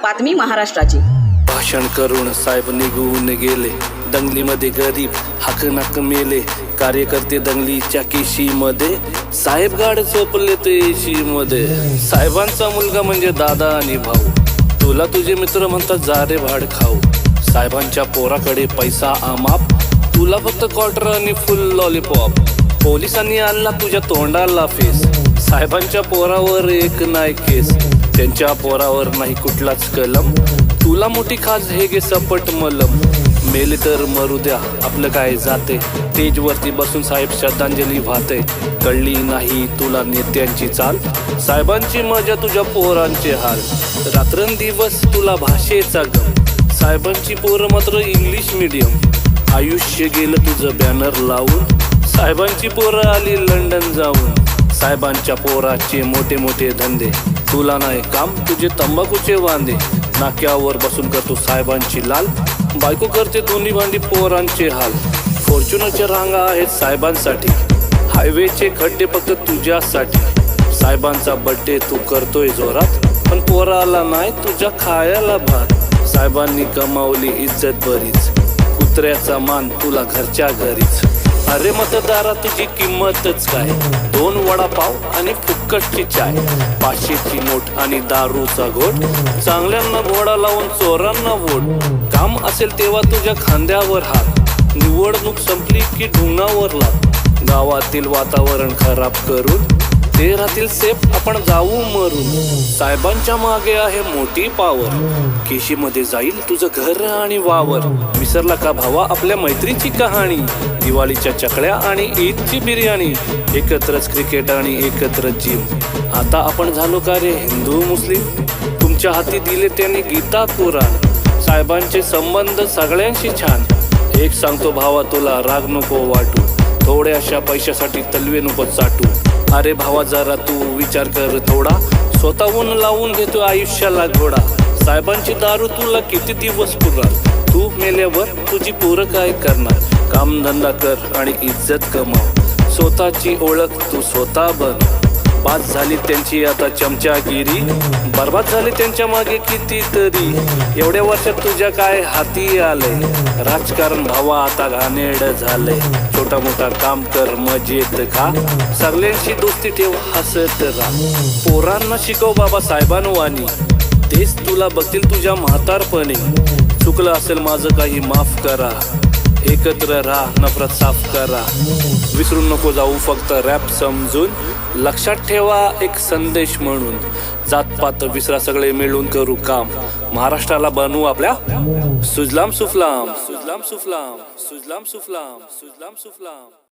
बातमी महाराष्ट्राची. भाषण करून साहेब निघून गेले, दंगलीमध्ये गरीब हाकनाक मेले. कार्यकर्ते दंगलीच्या केशीमध्ये, साहेब गाड झोपले ते एशी मध्ये. साहेबांचा मुलगा म्हणजे दादा आणि भाऊ, तुला तुझे मित्र म्हणतात जा रे भाड खाऊ. साहेबांच्या पोराकडे पैसा अमाप, तुला फक्त क्वार्टर आणि फुल लॉलीपॉप. पोलिसांनी आणला तुझ्या तोंडाला फेस, साहेबांच्या पोरावर एक नाही केस. त्यांच्या पोरावर नाही कुठलाच कलम, तुला मोठी खाज हे गे सपट मलम. मेले तर मरू द्या आपलं काय जाते, स्टेजवरती बसून साहेब श्रद्धांजली वाहते. कळली नाही तुला नेत्यांची चाल, साहेबांची मजा तुझ्या पोरांचे हाल. रात्रंदिवस तुला भाषेचा गम, साहेबांची पोरं मात्र इंग्लिश मीडियम. आयुष्य गेलं तुझं बॅनर लावून, साहेबांची पोरं आली लंडन जाऊन. साहेबांच्या पोराचे मोठे मोठे धंदे, तुला नाही काम तुझे तंबाखूचे वांदे. नाक्यावर बसून करतो साहेबांची लाल, बायको करते दोन्ही भांडी पोरांचे हाल. फॉर्च्युनरच्या रांगा आहेत साहेबांसाठी, हायवेचे खड्डे फक्त तुझ्यासाठी. साहेबांचा बर्थडे तू करतोय जोरात, पण पोराला नाही तुझ्या खायला भात. साहेबांनी कमावली इज्जत बरीच, कुत्र्याचा मान तुला घरच्या घरीच. अरे मतदारा तुझी किंमतच काय, 2 वडापाव आणि फुक्कटची चाय. 500ची नोट आणि दारूचा घोट, चांगल्यांना घोडा लावून चोरांना वोट. काम असेल तेव्हा तुझ्या खांद्यावर हात, निवडणूक संपली की ढुंगावर लाग. गावातील वातावरण खराब करून ते राहतील सेफ, आपण जाऊ मरून. साहेबांच्या मागे आहे मोठी पावर, केशीमध्ये जाईल तुझं घर आणि वावर. विसरला का भावा आपल्या मैत्रीची कहाणी, दिवाळीच्या चकल्या आणि ईदची बिर्याणी. एकत्रच क्रिकेट आणि एकत्र जिम, आता आपण झालो का रे हिंदू मुस्लिम. तुमच्या हाती दिले त्यांनी गीता कुराण, साहेबांचे संबंध सगळ्यांशी छान. एक सांगतो भावा तुला राग नको वाटू, थोड्याशा पैशासाठी तलवे नको चाटू. अरे भावा जरा तू विचार कर थोडा, स्वतःहून लावून घेतो आयुष्याला घोडा. साहेबांची दारू तुला किती दिवस पुरणार, तू मेल्यावर तुझी पोरं काय करणार. कामधंदा कर आणि इज्जत कमाव, स्वतःची ओळख तू स्वतः बन. बाद झाली त्यांची आता चमचागिरी, बर्बाद झाली त्यांच्या मागे कितीतरी. एवढ्या वर्षात तुझ्या काय हाती आलंय, राजकारण भावा आता घाणेरड झालंय. छोटा मोठा काम कर मजेत खा, सगळ्यांशी दोस्ती ठेव हसत राहा. पोरांना शिकव बाबा साहेबांवानी, तेच तुला बघतील तुझ्या म्हातारपणी. चुकलं असेल माझं काही माफ करा, एकत्र राहा नफरत साफ करा. विसरून नको जाऊ फक्त रॅप समजून, लक्षात ठेवा एक संदेश म्हणून. जातपात विसरा सगळे मिळून करू काम, महाराष्ट्राला बनवू आपल्या सुजलाम सुफलाम. सुजलाम सुफलाम, सुजलाम सुफलाम, सुजलाम सुफलाम.